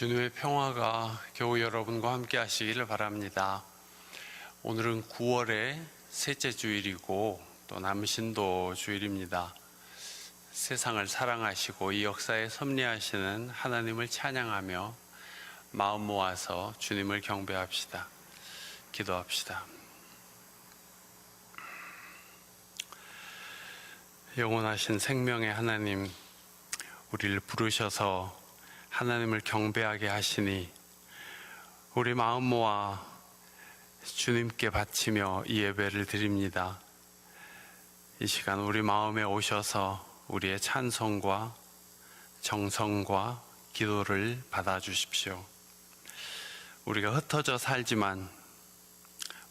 주님의 평화가 겨우 여러분과 함께 하시기를 바랍니다. 오늘은 9월의 셋째 주일이고 또 남신도 주일입니다. 세상을 사랑하시고 이 역사에 섭리하시는 하나님을 찬양하며 마음 모아서 주님을 경배합시다. 기도합시다. 영원하신 생명의 하나님, 우리를 부르셔서 하나님을 경배하게 하시니 우리 마음 모아 주님께 바치며 이 예배를 드립니다. 이 시간 우리 마음에 오셔서 우리의 찬송과 정성과 기도를 받아주십시오. 우리가 흩어져 살지만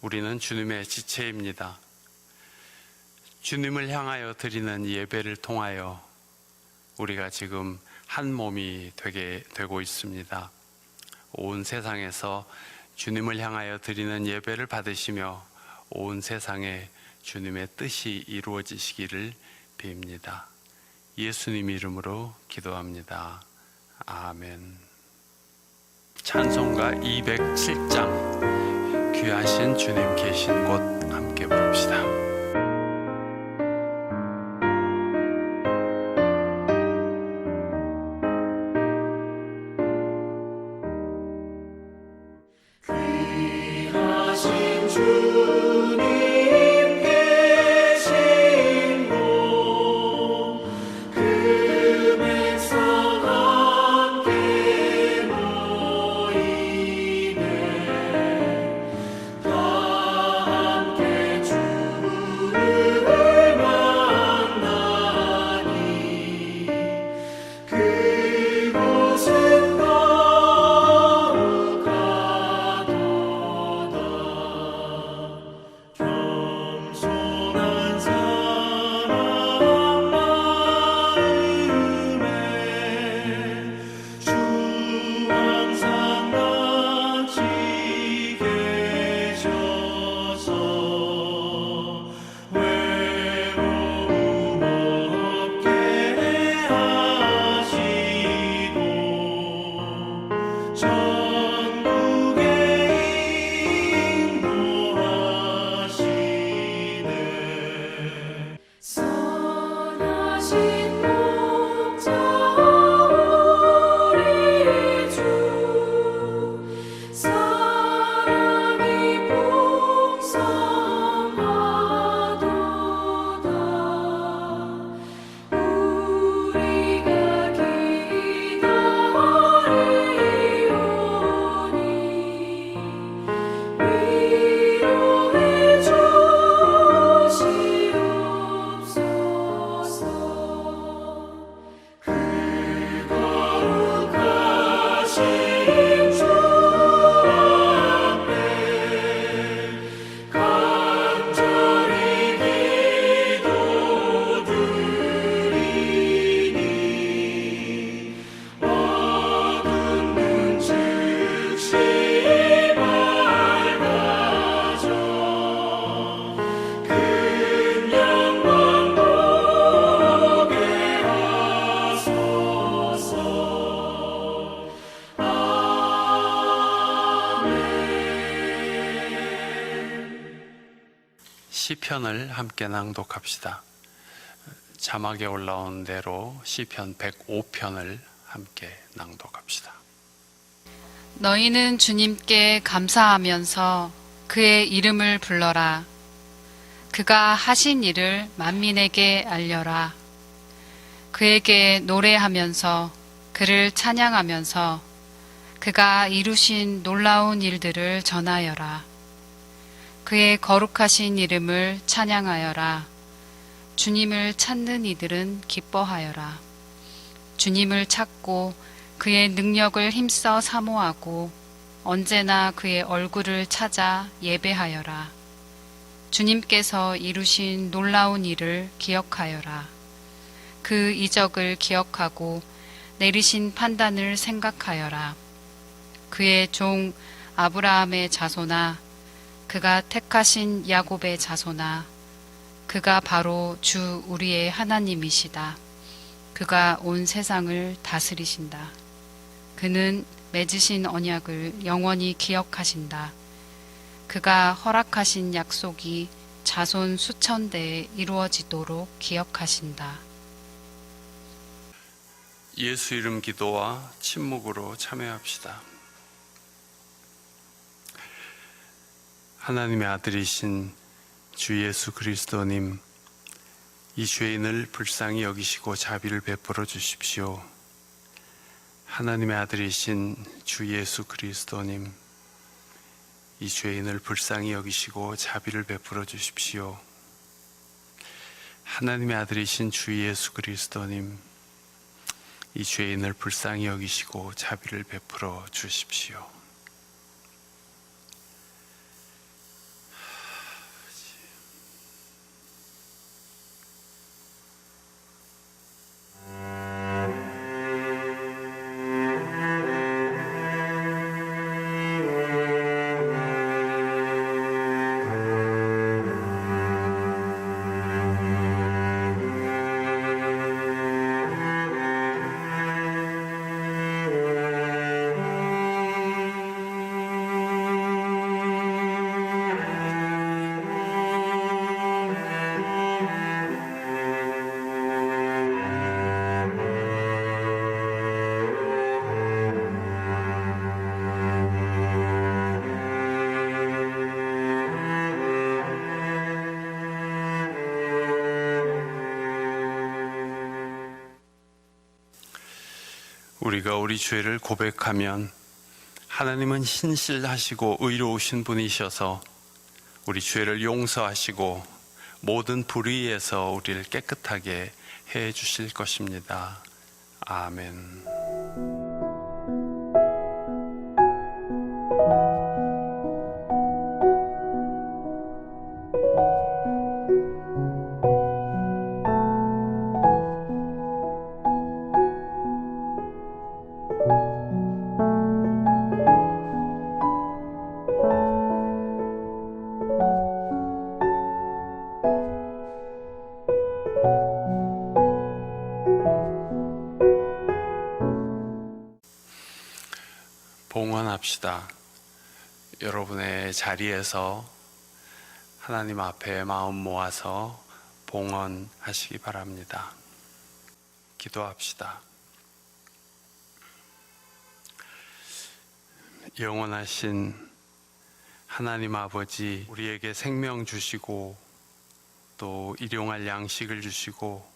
우리는 주님의 지체입니다. 주님을 향하여 드리는 예배를 통하여 우리가 지금 한 몸이 되고 있습니다. 온 세상에서 주님을 향하여 드리는 예배를 받으시며 온 세상에 주님의 뜻이 이루어지시기를 빕니다. 예수님 이름으로 기도합니다. 아멘. 찬송가 207장 귀하신 주님 계신 곳 함께 부릅시다. 시편을 함께 낭독합시다. 자막에 올라온 대로 시편 105편을 함께 낭독합시다. 너희는 주님께 감사하면서 그의 이름을 불러라. 그가 하신 일을 만민에게 알려라. 그에게 노래하면서 그를 찬양하면서 그가 이루신 놀라운 일들을 전하여라. 그의 거룩하신 이름을 찬양하여라. 주님을 찾는 이들은 기뻐하여라. 주님을 찾고 그의 능력을 힘써 사모하고 언제나 그의 얼굴을 찾아 예배하여라. 주님께서 이루신 놀라운 일을 기억하여라. 그 이적을 기억하고 내리신 판단을 생각하여라. 그의 종 아브라함의 자손아, 그가 택하신 야곱의 자손아, 그가 바로 주 우리의 하나님이시다. 그가 온 세상을 다스리신다. 그는 맺으신 언약을 영원히 기억하신다. 그가 허락하신 약속이 자손 수천 대에 이루어지도록 기억하신다. 예수 이름 기도와 침묵으로 참여합시다. 하나님의 아들이신 주 예수 그리스도님, 이 죄인을 불쌍히 여기시고 자비를 베풀어 주십시오. 하나님의 아들이신 주 예수 그리스도님, 이 죄인을 불쌍히 여기시고 자비를 베풀어 주십시오. 하나님의 아들이신 주 예수 그리스도님, 이 죄인을 불쌍히 여기시고 자비를 베풀어 주십시오. 우리가 우리 죄를 고백하면 하나님은 신실하시고 의로우신 분이셔서 우리 죄를 용서하시고 모든 불의에서 우리를 깨끗하게 해 주실 것입니다. 아멘. 봉헌합시다. 여러분의 자리에서 하나님 앞에 마음 모아서 봉헌하시기 바랍니다. 기도합시다. 영원하신 하나님 아버지, 우리에게 생명 주시고 또 일용할 양식을 주시고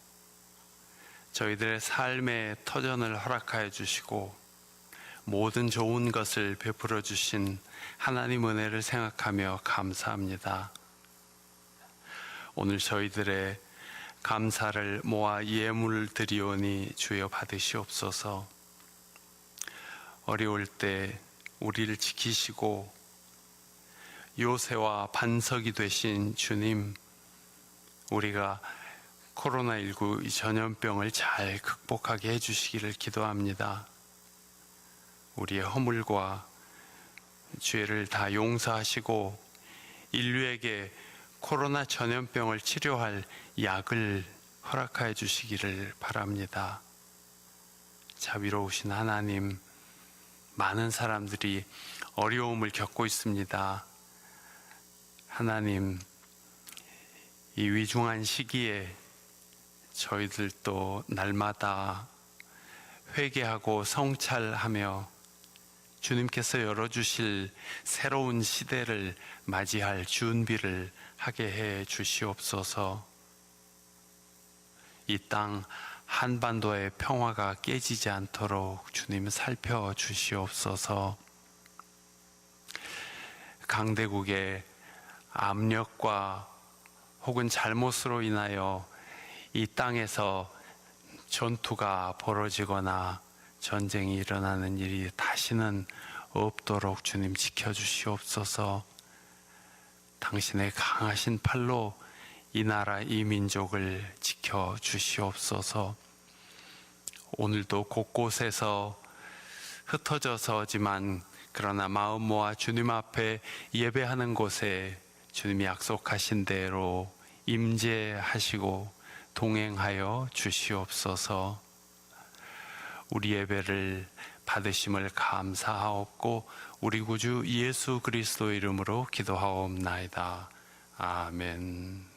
저희들의 삶의 터전을 허락하여 주시고 모든 좋은 것을 베풀어 주신 하나님 은혜를 생각하며 감사합니다. 오늘 저희들의 감사를 모아 예물을 드리오니 주여 받으시옵소서. 어려울 때 우리를 지키시고 요새와 반석이 되신 주님, 우리가 코로나19 이 전염병을 잘 극복하게 해주시기를 기도합니다. 우리의 허물과 죄를 다 용서하시고 인류에게 코로나 전염병을 치료할 약을 허락하여 주시기를 바랍니다. 자비로우신 하나님, 많은 사람들이 어려움을 겪고 있습니다. 하나님, 이 위중한 시기에 저희들도 날마다 회개하고 성찰하며 주님께서 열어주실 새로운 시대를 맞이할 준비를 하게 해 주시옵소서. 이 땅 한반도의 평화가 깨지지 않도록 주님 살펴주시옵소서. 강대국의 압력과 혹은 잘못으로 인하여 이 땅에서 전투가 벌어지거나 전쟁이 일어나는 일이 다시는 없도록 주님 지켜주시옵소서. 당신의 강하신 팔로 이 나라 이 민족을 지켜주시옵소서. 오늘도 곳곳에서 흩어져서지만 그러나 마음 모아 주님 앞에 예배하는 곳에 주님이 약속하신 대로 임재하시고 동행하여 주시옵소서. 우리 예배를 받으심을 감사하옵고 우리 구주 예수 그리스도 이름으로 기도하옵나이다. 아멘.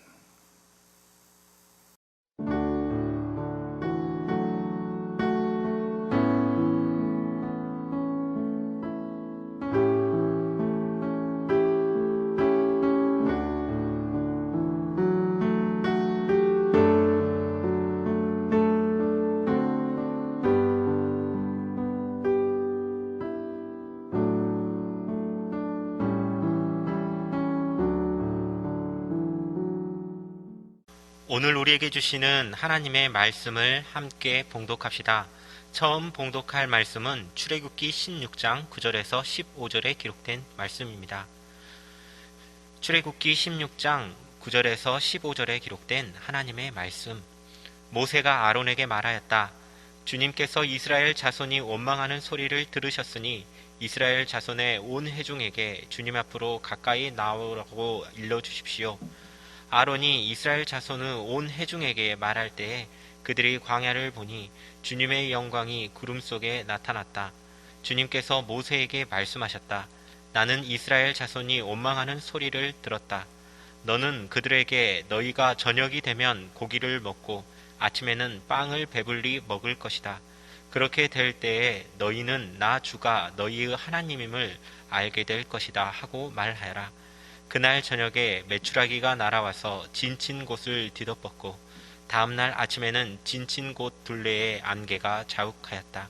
오늘 우리에게 주시는 하나님의 말씀을 함께 봉독합시다. 처음 봉독할 말씀은 출애굽기 16장 9절에서 15절에 기록된 말씀입니다. 출애굽기 16장 9절에서 15절에 기록된 하나님의 말씀. 모세가 아론에게 말하였다. 주님께서 이스라엘 자손이 원망하는 소리를 들으셨으니 이스라엘 자손의 온 회중에게 주님 앞으로 가까이 나오라고 일러주십시오. 아론이 이스라엘 자손의 온 회중에게 말할 때에 그들이 광야를 보니 주님의 영광이 구름 속에 나타났다. 주님께서 모세에게 말씀하셨다. 나는 이스라엘 자손이 원망하는 소리를 들었다. 너는 그들에게 너희가 저녁이 되면 고기를 먹고 아침에는 빵을 배불리 먹을 것이다. 그렇게 될 때에 너희는 나 주가 너희의 하나님임을 알게 될 것이다 하고 말하여라. 그날 저녁에 메추라기가 날아와서 진친 곳을 뒤덮었고 다음날 아침에는 진친 곳 둘레에 안개가 자욱하였다.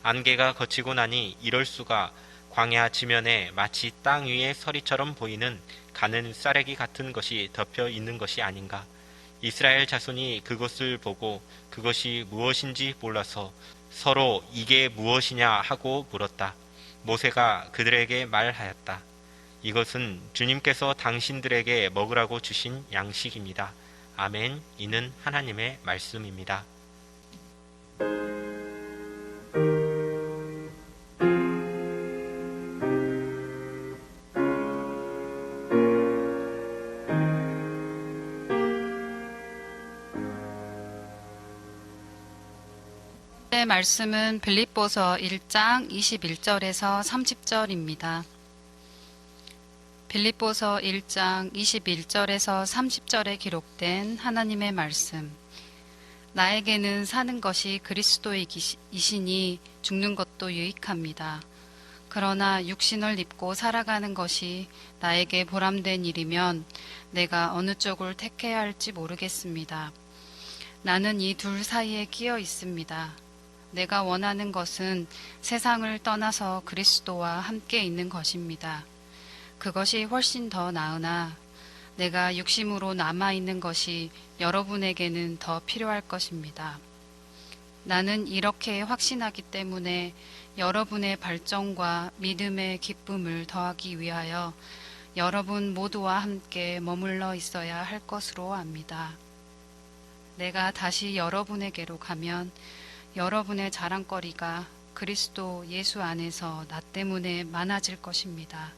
안개가 거치고 나니 이럴 수가 광야 지면에 마치 땅 위에 서리처럼 보이는 가는 쌀래기 같은 것이 덮여 있는 것이 아닌가. 이스라엘 자손이 그것을 보고 그것이 무엇인지 몰라서 서로 이게 무엇이냐 하고 물었다. 모세가 그들에게 말하였다. 이것은 주님께서 당신들에게 먹으라고 주신 양식입니다. 아멘. 이는 하나님의 말씀입니다. 네, 말씀은 빌립보서 1장 21절에서 30절입니다. 빌립보서 1장 21절에서 30절에 기록된 하나님의 말씀. 나에게는 사는 것이 그리스도이시니 죽는 것도 유익합니다. 그러나 육신을 입고 살아가는 것이 나에게 보람된 일이면 내가 어느 쪽을 택해야 할지 모르겠습니다. 나는 이 둘 사이에 끼어 있습니다. 내가 원하는 것은 세상을 떠나서 그리스도와 함께 있는 것입니다. 그것이 훨씬 더 나으나 내가 육심으로 남아있는 것이 여러분에게는 더 필요할 것입니다. 나는 이렇게 확신하기 때문에 여러분의 발전과 믿음의 기쁨을 더하기 위하여 여러분 모두와 함께 머물러 있어야 할 것으로 압니다. 내가 다시 여러분에게로 가면 여러분의 자랑거리가 그리스도 예수 안에서 나 때문에 많아질 것입니다.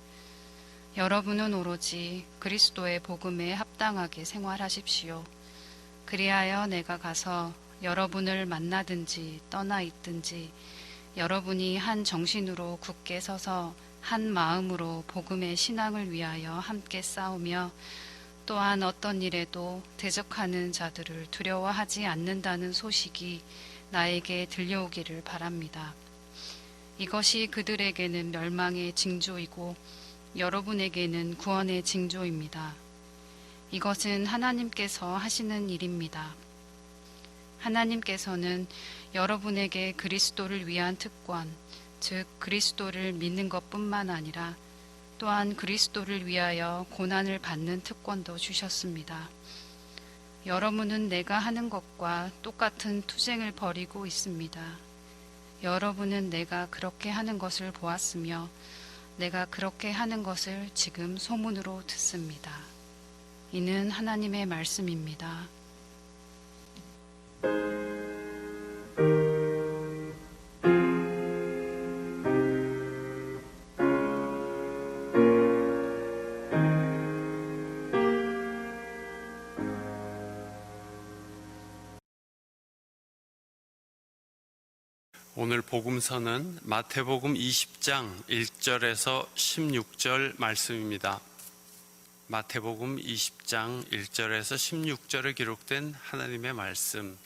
여러분은 오로지 그리스도의 복음에 합당하게 생활하십시오. 그리하여 내가 가서 여러분을 만나든지 떠나 있든지 여러분이 한 정신으로 굳게 서서 한 마음으로 복음의 신앙을 위하여 함께 싸우며 또한 어떤 일에도 대적하는 자들을 두려워하지 않는다는 소식이 나에게 들려오기를 바랍니다. 이것이 그들에게는 멸망의 징조이고 여러분에게는 구원의 징조입니다. 이것은 하나님께서 하시는 일입니다. 하나님께서는 여러분에게 그리스도를 위한 특권, 즉 그리스도를 믿는 것뿐만 아니라 또한 그리스도를 위하여 고난을 받는 특권도 주셨습니다. 여러분은 내가 하는 것과 똑같은 투쟁을 벌이고 있습니다. 여러분은 내가 그렇게 하는 것을 보았으며 내가 그렇게 하는 것을 지금 소문으로 듣습니다. 이는 하나님의 말씀입니다. 오늘 복음서는 마태복음 20장 1절에서 16절 말씀입니다. 마태복음 20장 1절에서 16절에 기록된 하나님의 말씀.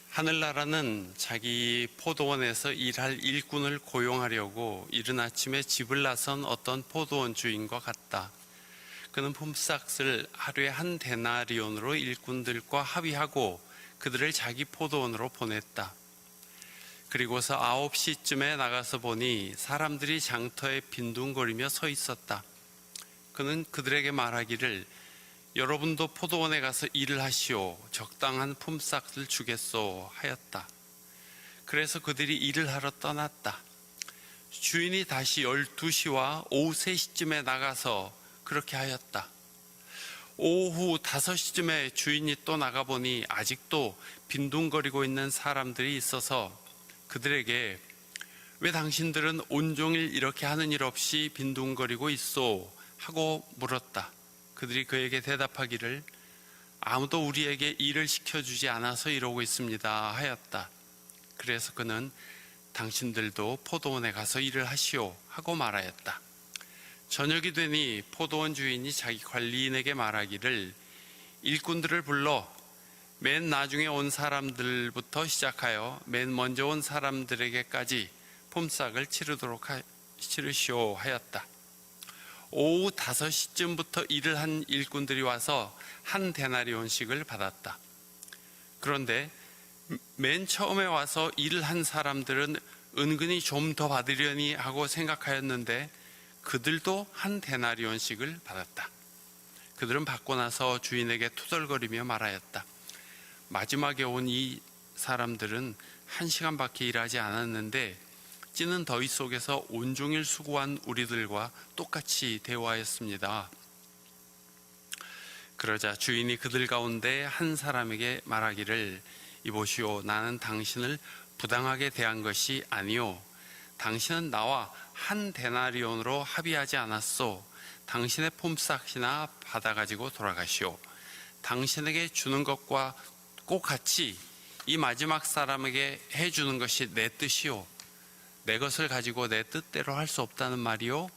하늘나라는 자기 포도원에서 일할 일꾼을 고용하려고 이른 아침에 집을 나선 어떤 포도원 주인과 같다. 그는 품삯을 하루에 한 데나리온으로 일꾼들과 합의하고 그들을 자기 포도원으로 보냈다. 그리고서 9시쯤에 나가서 보니 사람들이 장터에 빈둥거리며 서 있었다. 그는 그들에게 말하기를 여러분도 포도원에 가서 일을 하시오. 적당한 품삯을 주겠소 하였다. 그래서 그들이 일을 하러 떠났다. 주인이 다시 12시와 오후 3시쯤에 나가서 그렇게 하였다. 오후 5시쯤에 주인이 또 나가보니 아직도 빈둥거리고 있는 사람들이 있어서 그들에게 왜 당신들은 온종일 이렇게 하는 일 없이 빈둥거리고 있소? 하고 물었다. 그들이 그에게 대답하기를 아무도 우리에게 일을 시켜주지 않아서 이러고 있습니다 하였다. 그래서 그는 당신들도 포도원에 가서 일을 하시오 하고 말하였다. 저녁이 되니 포도원 주인이 자기 관리인에게 말하기를 일꾼들을 불러 맨 나중에 온 사람들부터 시작하여 맨 먼저 온 사람들에게까지 품삯을 치르시오 하였다. 오후 5시쯤부터 일을 한 일꾼들이 와서 한 데나리온씩을 받았다. 그런데 맨 처음에 와서 일을 한 사람들은 은근히 좀 더 받으려니 하고 생각하였는데 그들도 한 데나리온씩을 받았다. 그들은 받고 나서 주인에게 투덜거리며 말하였다. 마지막에 온 이 사람들은 1시간밖에 일하지 않았는데 찌는 더위 속에서 온종일 수고한 우리들과 똑같이 대화했습니다. 그러자 주인이 그들 가운데 한 사람에게 말하기를 이보시오, 나는 당신을 부당하게 대한 것이 아니오. 당신은 나와 한 데나리온으로 합의하지 않았소. 당신의 품삯이나 받아가지고 돌아가시오. 당신에게 주는 것과 꼭 같이 이 마지막 사람에게 해주는 것이 내 뜻이오. 내 것을 가지고 내 뜻대로 할 수 없다는 말이오.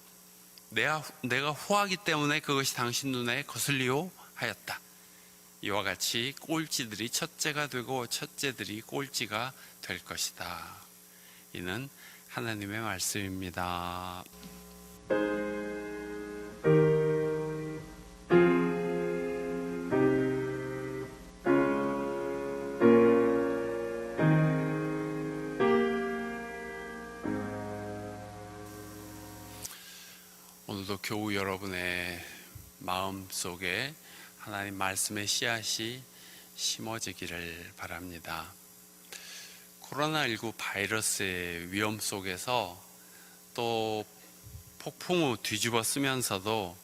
내가 후하기 때문에 그것이 당신 눈에 거슬리오 하였다. 이와 같이 꼴찌들이 첫째가 되고 첫째들이 꼴찌가 될 것이다. 이는 하나님의 말씀입니다. 오늘도 교우 여러분의 마음 속에 하나님 말씀의 씨앗이 심어지기를 바랍니다. 코로나19 바이러스의 위험 속에서 또 폭풍 후 뒤집어 쓰면서도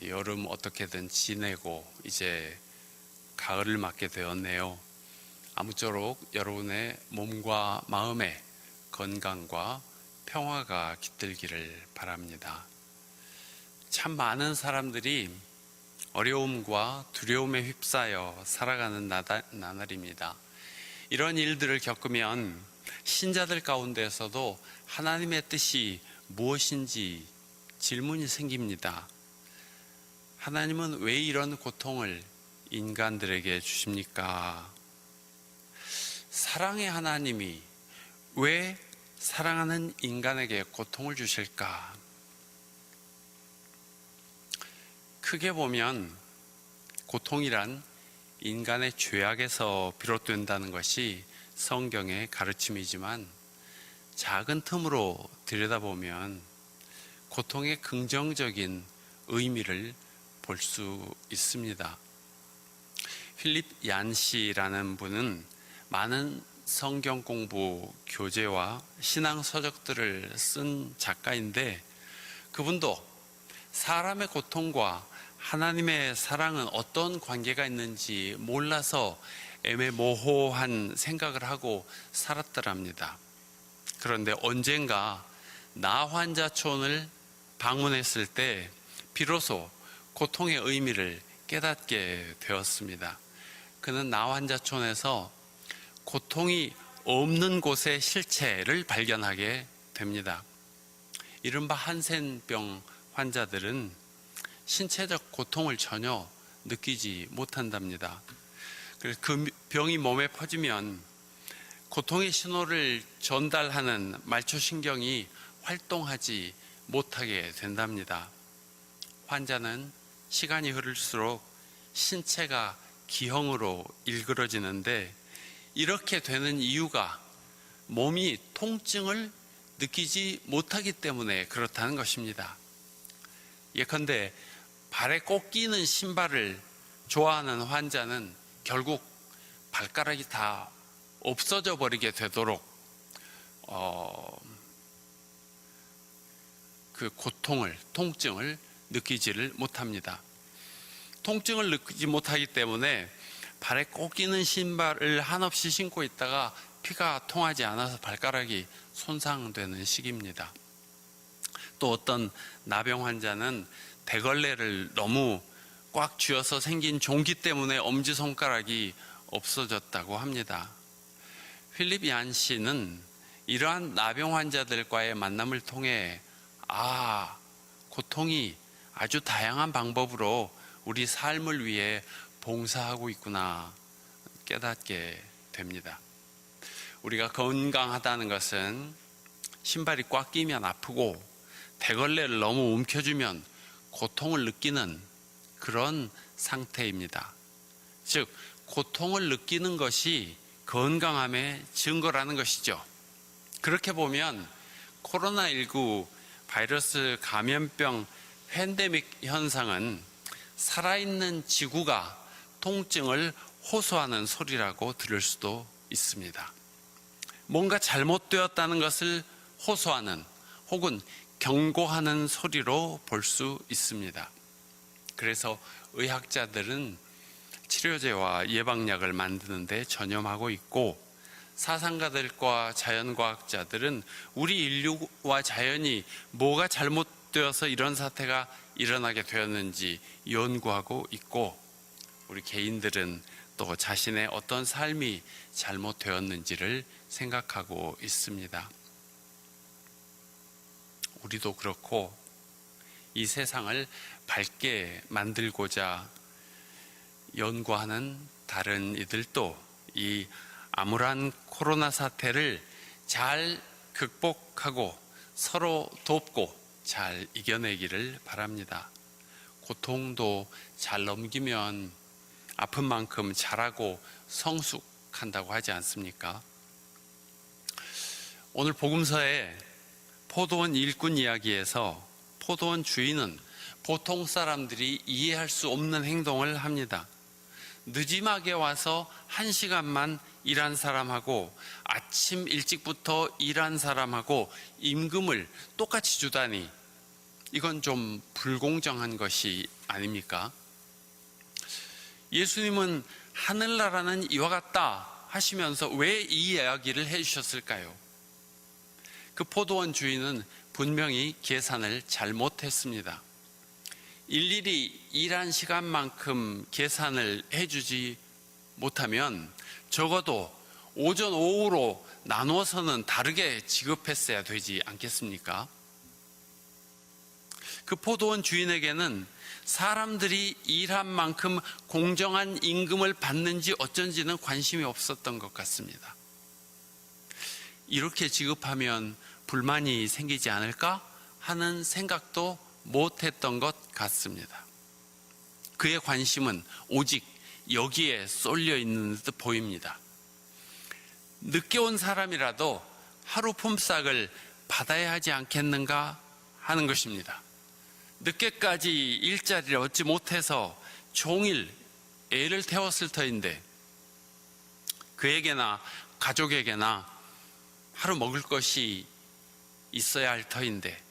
여름 어떻게든 지내고 이제 가을을 맞게 되었네요. 아무쪼록 여러분의 몸과 마음의 건강과 평화가 깃들기를 바랍니다. 참 많은 사람들이 어려움과 두려움에 휩싸여 살아가는 나날입니다. 이런 일들을 겪으면 신자들 가운데서도 하나님의 뜻이 무엇인지 질문이 생깁니다. 하나님은 왜 이런 고통을 인간들에게 주십니까? 사랑의 하나님이 왜 사랑하는 인간에게 고통을 주실까? 크게 보면 고통이란 인간의 죄악에서 비롯된다는 것이 성경의 가르침이지만 작은 틈으로 들여다보면 고통의 긍정적인 의미를 볼 수 있습니다. 필립 얀시라는 분은 많은 성경 공부 교재와 신앙 서적들을 쓴 작가인데 그분도 사람의 고통과 하나님의 사랑은 어떤 관계가 있는지 몰라서 애매모호한 생각을 하고 살았더랍니다. 그런데 언젠가 나환자촌을 방문했을 때 비로소 고통의 의미를 깨닫게 되었습니다. 그는 나환자촌에서 고통이 없는 곳의 실체를 발견하게 됩니다. 이른바 한센병 환자들은 신체적 고통을 전혀 느끼지 못한답니다. 그래서 그 병이 몸에 퍼지면 고통의 신호를 전달하는 말초신경이 활동하지 못하게 된답니다. 환자는 시간이 흐를수록 신체가 기형으로 일그러지는데 이렇게 되는 이유가 몸이 통증을 느끼지 못하기 때문에 그렇다는 것입니다. 예컨대 발에 꼭 끼는 신발을 좋아하는 환자는 결국 발가락이 다 없어져 버리게 되도록 그 고통을, 통증을 느끼지를 못합니다. 통증을 느끼지 못하기 때문에 발에 꼭 끼는 신발을 한없이 신고 있다가 피가 통하지 않아서 발가락이 손상되는 시기입니다. 또 어떤 나병 환자는 대걸레를 너무 꽉 쥐어서 생긴 종기 때문에 엄지손가락이 없어졌다고 합니다. 필립 얀 씨는 이러한 나병 환자들과의 만남을 통해 고통이 아주 다양한 방법으로 우리 삶을 위해 봉사하고 있구나 깨닫게 됩니다. 우리가 건강하다는 것은 신발이 꽉 끼면 아프고 대걸레를 너무 움켜쥐면 고통을 느끼는 그런 상태입니다. 즉, 고통을 느끼는 것이 건강함의 증거라는 것이죠. 그렇게 보면 코로나19 바이러스 감염병 팬데믹 현상은 살아있는 지구가 통증을 호소하는 소리라고 들을 수도 있습니다. 뭔가 잘못되었다는 것을 호소하는 혹은 경고하는 소리로 볼 수 있습니다. 그래서 의학자들은 치료제와 예방약을 만드는 데 전념하고 있고 사상가들과 자연과학자들은 우리 인류와 자연이 뭐가 잘못되어서 이런 사태가 일어나게 되었는지 연구하고 있고 우리 개인들은 또 자신의 어떤 삶이 잘못되었는지를 생각하고 있습니다. 우리도 그렇고 이 세상을 밝게 만들고자 연구하는 다른 이들도 이 암울한 코로나 사태를 잘 극복하고 서로 돕고 잘 이겨내기를 바랍니다. 고통도 잘 넘기면 아픈 만큼 잘하고 성숙한다고 하지 않습니까? 오늘 복음서에 포도원 일꾼 이야기에서 포도원 주인은 보통 사람들이 이해할 수 없는 행동을 합니다. 늦지막에 와서 1시간만 일한 사람하고 아침 일찍부터 일한 사람하고 임금을 똑같이 주다니 이건 좀 불공정한 것이 아닙니까? 예수님은 하늘나라는 이와 같다 하시면서 왜 이 이야기를 해주셨을까요? 그 포도원 주인은 분명히 계산을 잘못했습니다. 일일이 일한 시간만큼 계산을 해주지 못하면 적어도 오전, 오후로 나누어서는 다르게 지급했어야 되지 않겠습니까? 그 포도원 주인에게는 사람들이 일한 만큼 공정한 임금을 받는지 어쩐지는 관심이 없었던 것 같습니다. 이렇게 지급하면 불만이 생기지 않을까 하는 생각도 못했던 것 같습니다. 그의 관심은 오직 여기에 쏠려 있는 듯 보입니다. 늦게 온 사람이라도 하루 품삯을 받아야 하지 않겠는가 하는 것입니다. 늦게까지 일자리를 얻지 못해서 종일 애를 태웠을 터인데 그에게나 가족에게나 하루 먹을 것이 있어야 할 터인데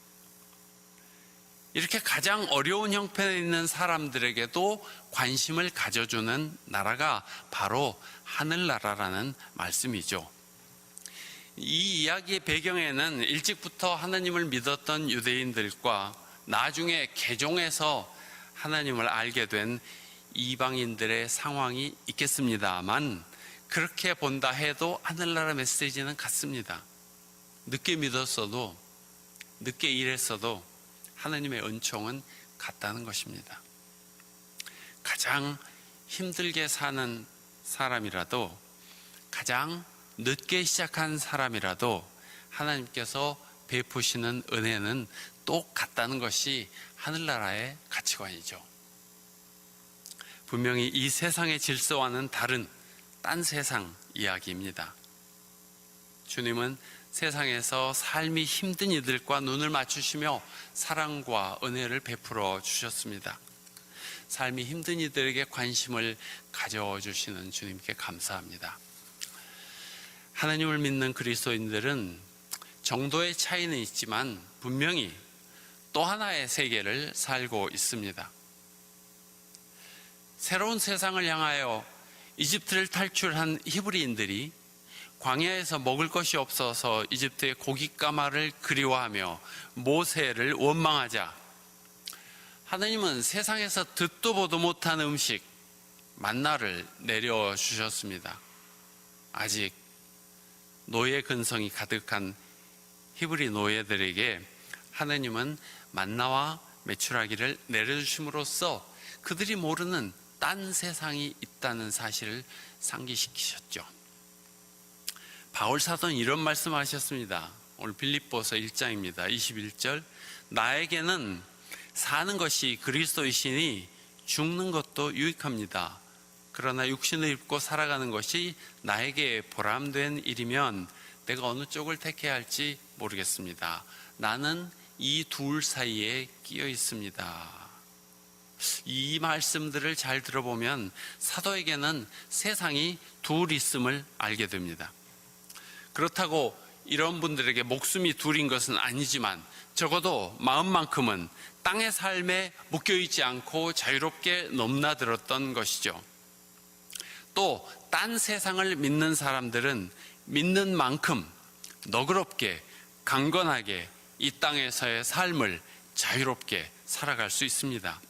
이렇게 가장 어려운 형편에 있는 사람들에게도 관심을 가져주는 나라가 바로 하늘나라라는 말씀이죠. 이 이야기의 배경에는 일찍부터 하나님을 믿었던 유대인들과 나중에 개종해서 하나님을 알게 된 이방인들의 상황이 있겠습니다만 그렇게 본다 해도 하늘나라 메시지는 같습니다. 늦게 믿었어도, 늦게 일했어도 하나님의 은총은 같다는 것입니다. 가장 힘들게 사는 사람이라도, 가장 늦게 시작한 사람이라도 하나님께서 베푸시는 은혜는 똑같다는 것이 하늘나라의 가치관이죠. 분명히 이 세상의 질서와는 다른 딴 세상 이야기입니다. 주님은 세상에서 삶이 힘든 이들과 눈을 맞추시며 사랑과 은혜를 베풀어 주셨습니다. 삶이 힘든 이들에게 관심을 가져주시는 주님께 감사합니다. 하나님을 믿는 그리스도인들은 정도의 차이는 있지만 분명히 또 하나의 세계를 살고 있습니다. 새로운 세상을 향하여 이집트를 탈출한 히브리인들이 광야에서 먹을 것이 없어서 이집트의 고깃가마를 그리워하며 모세를 원망하자 하나님은 세상에서 듣도 보도 못한 음식 만나를 내려주셨습니다. 아직 노예 근성이 가득한 히브리 노예들에게 하나님은 만나와 메추라기를 내려주심으로써 그들이 모르는 딴 세상이 있다는 사실을 상기시키셨죠. 바울 사도는 이런 말씀하셨습니다. 오늘 빌립보서 1장입니다. 21절, 나에게는 사는 것이 그리스도이시니 죽는 것도 유익합니다. 그러나 육신을 입고 살아가는 것이 나에게 보람된 일이면 내가 어느 쪽을 택해야 할지 모르겠습니다. 나는 이 둘 사이에 끼어 있습니다. 이 말씀들을 잘 들어보면 사도에게는 세상이 둘 있음을 알게 됩니다. 그렇다고 이런 분들에게 목숨이 둘인 것은 아니지만 적어도 마음만큼은 땅의 삶에 묶여있지 않고 자유롭게 넘나들었던 것이죠. 또 딴 세상을 믿는 사람들은 믿는 만큼 너그럽게 강건하게 이 땅에서의 삶을 자유롭게 살아갈 수 있습니다.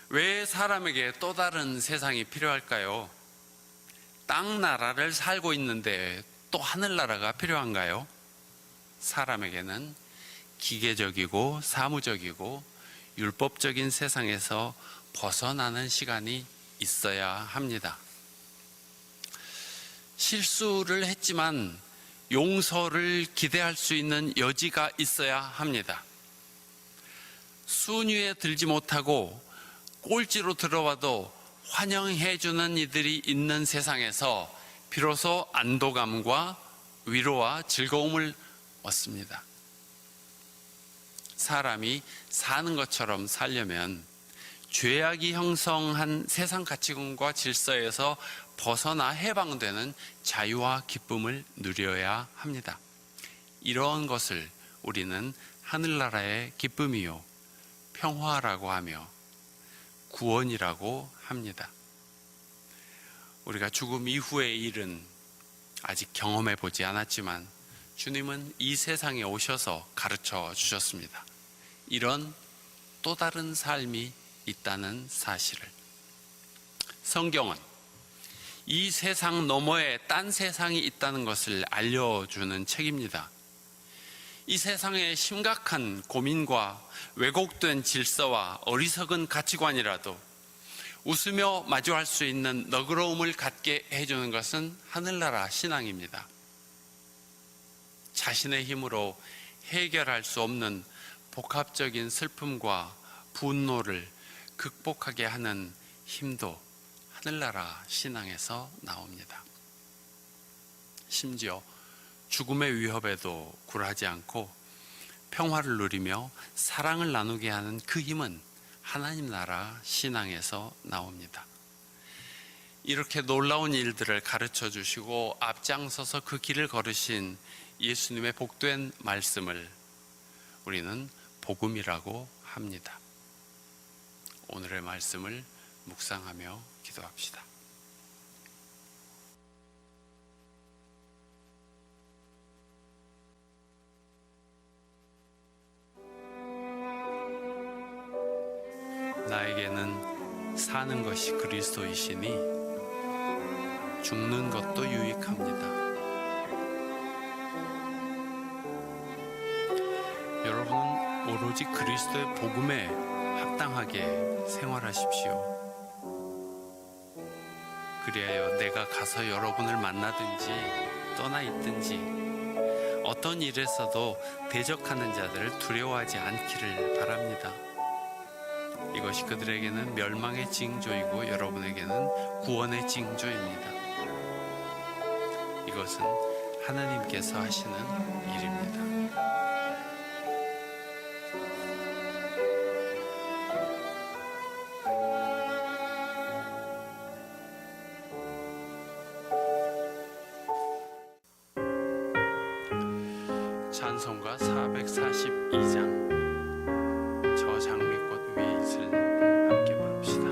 왜 사람에게 또 다른 세상이 필요할까요? 땅 나라를 살고 있는데 또 하늘나라가 필요한가요? 사람에게는 기계적이고 사무적이고 율법적인 세상에서 벗어나는 시간이 있어야 합니다. 실수를 했지만 용서를 기대할 수 있는 여지가 있어야 합니다. 순위에 들지 못하고 꼴찌로 들어와도 환영해주는 이들이 있는 세상에서 비로소 안도감과 위로와 즐거움을 얻습니다. 사람이 사는 것처럼 살려면 죄악이 형성한 세상 가치관과 질서에서 벗어나 해방되는 자유와 기쁨을 누려야 합니다. 이러한 것을 우리는 하늘나라의 기쁨이요 평화라고 하며 구원이라고 합니다. 우리가 죽음 이후의 일은 아직 경험해 보지 않았지만 주님은 이 세상에 오셔서 가르쳐 주셨습니다. 이런 또 다른 삶이 있다는 사실을. 성경은 이 세상 너머에 딴 세상이 있다는 것을 알려주는 책입니다. 이 세상의 심각한 고민과 왜곡된 질서와 어리석은 가치관이라도 웃으며 마주할 수 있는 너그러움을 갖게 해주는 것은 하늘나라 신앙입니다. 자신의 힘으로 해결할 수 없는 복합적인 슬픔과 분노를 극복하게 하는 힘도 하늘나라 신앙에서 나옵니다. 심지어 죽음의 위협에도 굴하지 않고 평화를 누리며 사랑을 나누게 하는 그 힘은 하나님 나라 신앙에서 나옵니다. 이렇게 놀라운 일들을 가르쳐 주시고 앞장서서 그 길을 걸으신 예수님의 복된 말씀을 우리는 복음이라고 합니다. 오늘의 말씀을 묵상하며 기도합시다. 나에게는 사는 것이 그리스도이시니 죽는 것도 유익합니다. 여러분은 오로지 그리스도의 복음에 합당하게 생활하십시오. 그리하여 내가 가서 여러분을 만나든지 떠나 있든지 어떤 일에서도 대적하는 자들을 두려워하지 않기를 바랍니다. 이것이 그들에게는 멸망의 징조이고 여러분에게는 구원의 징조입니다. 이것은 하나님께서 하시는 일입니다. 찬송가 442장 저 장미꽃 위에 있을 함께 부릅시다.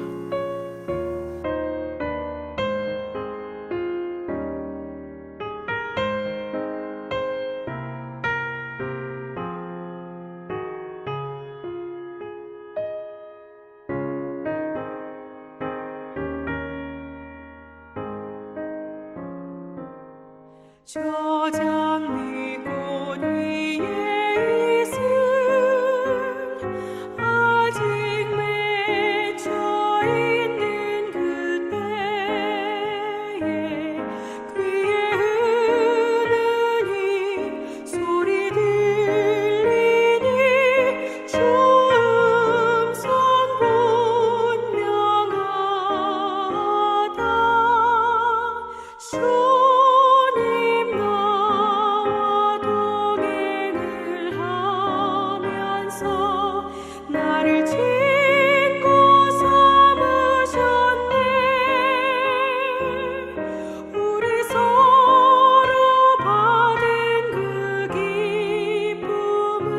저 장미꽃 위에 있을 아직 맺혀 있는 그때에 귀에 흐르는 이 소리 들리니 주 음성 분명하다. 주님 나와 동행을 하면서 나를 친구 삼으셨네. 우리 서로 받은 그 기쁨은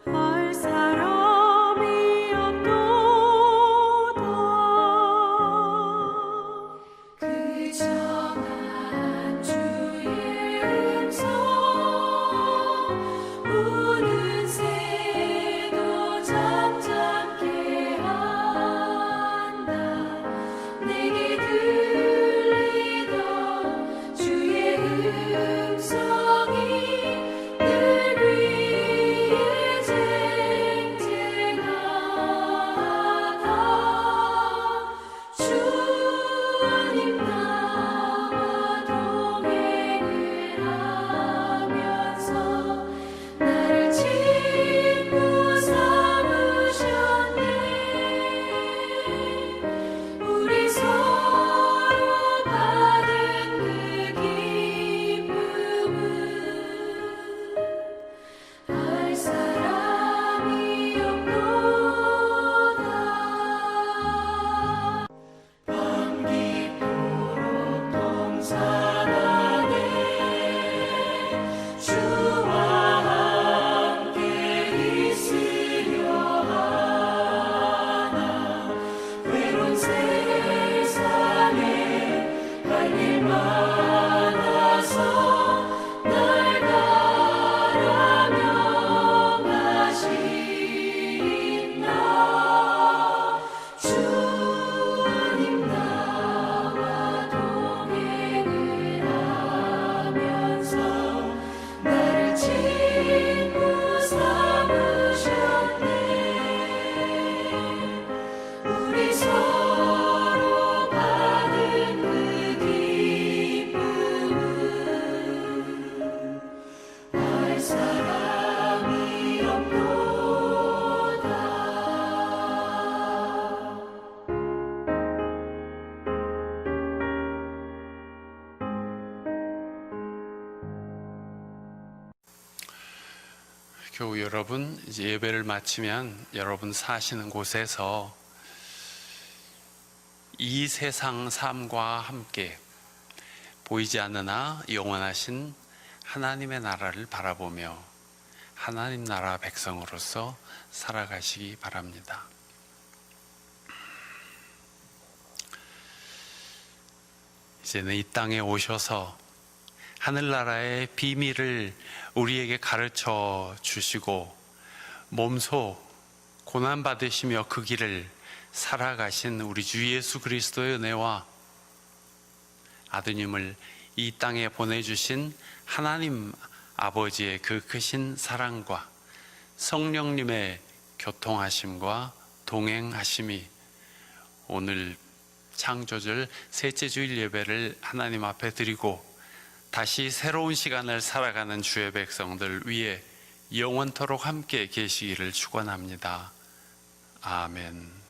알 사람이 없도다. 그 정한 주의 음성 우는 새도 잠잠케 한다. 내게 들리던 주의 음성이 늘 위에 쟁쟁하다. 주님 나와 동행을 하면서 나를 친구 삼으셨네. 우리 서로 받은 그 기쁨은 알 사람이 없도다. 밤깊도록 동산하네. 주와 함께 있으려 하나. 외로운 세상에 갈 일 많아서 날 가라며 가신다. 주님 나와 동행을 하면서 나를 친구 삼으셨네. 우리 서로 받은 그 기쁨은 알 사람이 없도다. 교우 여러분, 이제 예배를 마치면 여러분 사시는 곳에서 이 세상 삶과 함께 보이지 않으나 영원하신 하나님의 나라를 바라보며 하나님 나라 백성으로서 살아가시기 바랍니다. 이제는 이 땅에 오셔서 하늘나라의 비밀을 우리에게 가르쳐 주시고 몸소 고난받으시며 그 길을 살아가신 우리 주 예수 그리스도의 은혜와 아드님을 이 땅에 보내주신 하나님 아버지의 그 크신 사랑과 성령님의 교통하심과 동행하심이 오늘 창조절 셋째 주일 예배를 하나님 앞에 드리고 다시 새로운 시간을 살아가는 주의 백성들 위에 영원토록 함께 계시기를 축원합니다. 아멘.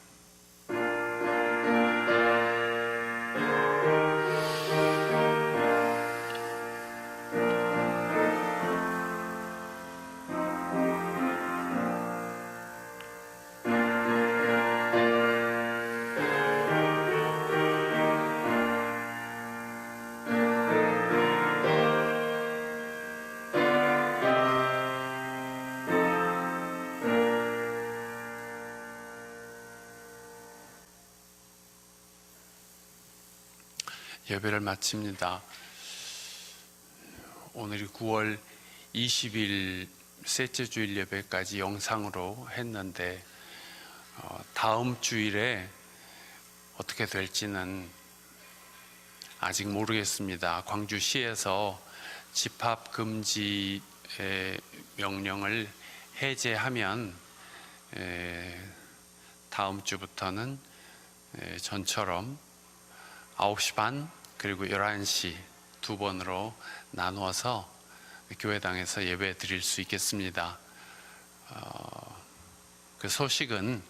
예배를 마칩니다. 오늘이 9월 20일 셋째 주일 예배까지 영상으로 했는데 다음 주일에 어떻게 될지는 아직 모르겠습니다. 광주시에서 집합 금지의 명령을 해제하면 다음 주부터는 전처럼 9시 반 그리고 11시 두 번으로 나누어서 교회당에서 예배 드릴 수 있겠습니다. 그 소식은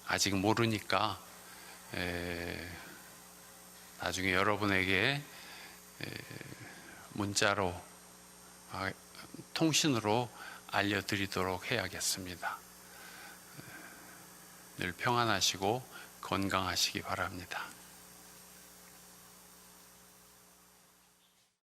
아직 모르니까 나중에 여러분에게 문자로 통신으로 알려드리도록 해야겠습니다. 늘 평안하시고 건강하시기 바랍니다.